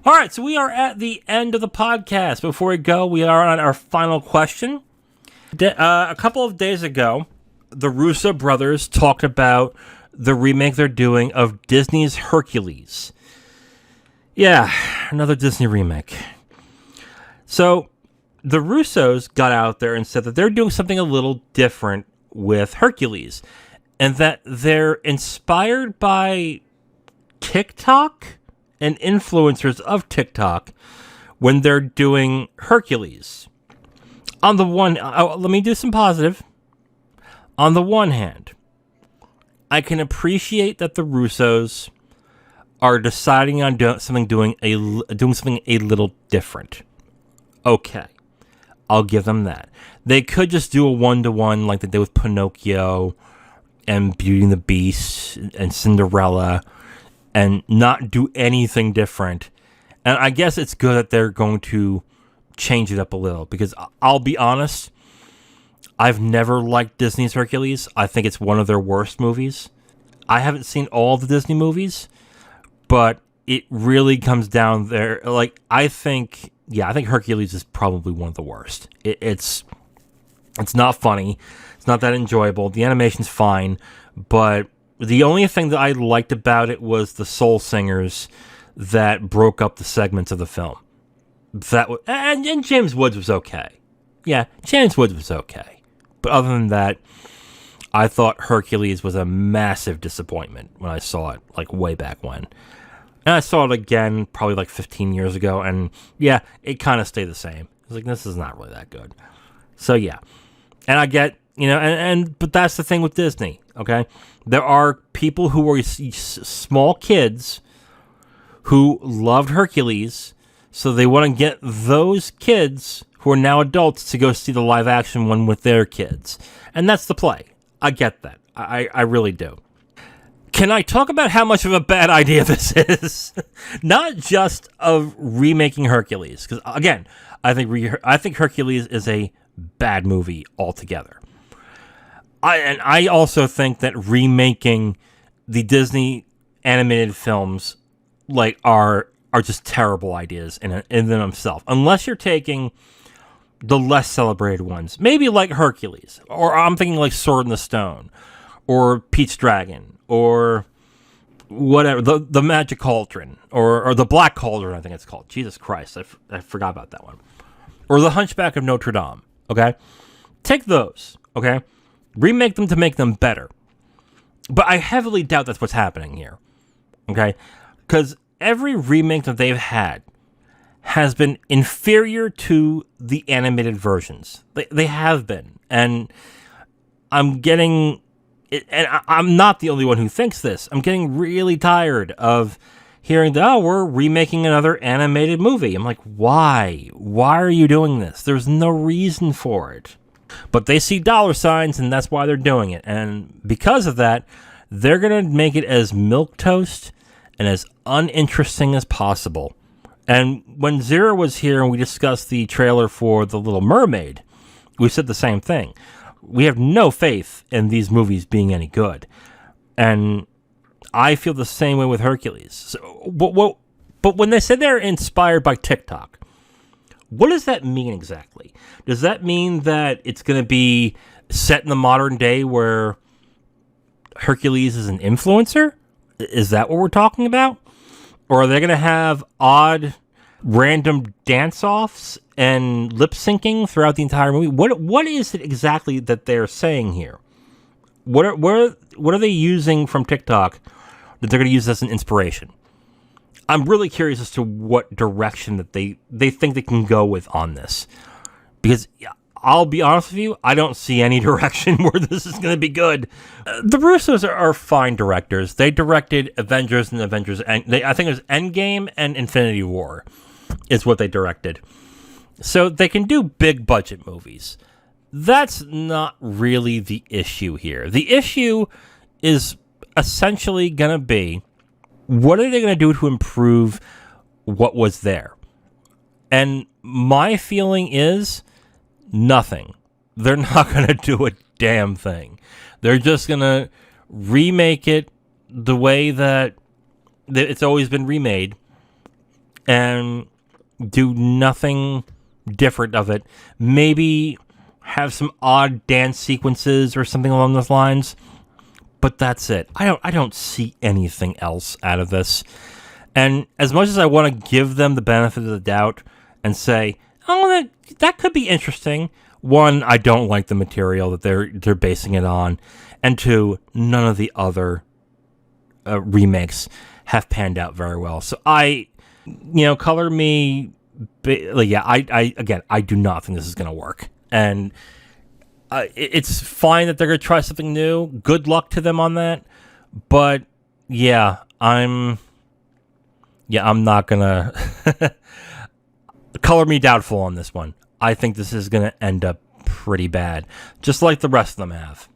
All right, so we are at the end of the podcast. Before we go, we are on our final question. A couple of days ago, the Russo brothers talked about the remake they're doing of Disney's Hercules. Yeah, another Disney remake. So the Russos got out there and said that they're doing something a little different with Hercules, and that they're inspired by TikTok and influencers of TikTok when they're doing Hercules. On the one, let me do some positive. On the one hand, I can appreciate that the Russos are deciding on doing something a little different. Okay, I'll give them that. They could just do a 1-to-1 like they did with Pinocchio and Beauty and the Beast and Cinderella and not do anything different. And I guess it's good that they're going to change it up a little, because I'll be honest, I've never liked Disney's Hercules. I think it's one of their worst movies. I haven't seen all the Disney movies, but it really comes down there. Like, I think Hercules is probably one of the worst. It's not funny. It's not that enjoyable. The animation's fine, but the only thing that I liked about it was the soul singers that broke up the segments of the film. And James Woods was okay. Yeah, James Woods was okay. But other than that, I thought Hercules was a massive disappointment when I saw it, like way back when. And I saw it again probably like 15 years ago, and yeah, it kind of stayed the same. I was like, this is not really that good. So yeah. And I get, but that's the thing with Disney, okay? There are people who were small kids who loved Hercules, so they want to get those kids who are now adults to go see the live action one with their kids. And that's the play. I get that. I really do. Can I talk about how much of a bad idea this is? Not just of remaking Hercules, because again, I think Hercules is a bad movie altogether. I also think that remaking the Disney animated films are just terrible ideas in themselves. Unless you're taking the less celebrated ones, maybe like Hercules, or I'm thinking like Sword in the Stone, or Pete's Dragon, or whatever, the Magic Cauldron, or the Black Cauldron, I think it's called. Jesus Christ, I forgot about that one. Or the Hunchback of Notre Dame. Okay, take those. Okay, remake them to make them better. But I heavily doubt that's what's happening here. Okay, because every remake that they've had has been inferior to the animated versions. They have been, and I'm getting. And I'm not the only one who thinks this. I'm getting really tired of hearing that, we're remaking another animated movie. I'm like, why? Why are you doing this? There's no reason for it. But they see dollar signs, and that's why they're doing it. And because of that, they're going to make it as milquetoast and as uninteresting as possible. And when Zero was here and we discussed the trailer for The Little Mermaid, we said the same thing. We have no faith in these movies being any good. And I feel the same way with Hercules. So, but when they say they're inspired by TikTok, what does that mean exactly? Does that mean that it's going to be set in the modern day where Hercules is an influencer? Is that what we're talking about? Or are they going to have odd, random dance-offs and lip-syncing throughout the entire movie? What is it exactly that they're saying here? What are they using from TikTok that they're going to use as an inspiration? I'm really curious as to what direction that they think they can go with on this. Because I'll be honest with you, I don't see any direction where this is going to be good. The Russos are fine directors. They directed Avengers and Avengers, and I think it was Endgame and Infinity War is what they directed. So they can do big budget movies. That's not really the issue here. The issue is essentially going to be, what are they going to do to improve what was there? And my feeling is nothing. They're not going to do a damn thing. They're just going to remake it the way that it's always been remade. and do nothing different of it. Maybe have some odd dance sequences or something along those lines, but that's it. I don't see anything else out of this. And as much as I want to give them the benefit of the doubt and say, oh, that could be interesting. One, I don't like the material that they're basing it on, and two, none of the other remakes have panned out very well. So color me, I do not think this is going to work, and it's fine that they're going to try something new. Good luck to them on that, but yeah, I'm not gonna color me doubtful on this one. I think this is going to end up pretty bad, just like the rest of them have.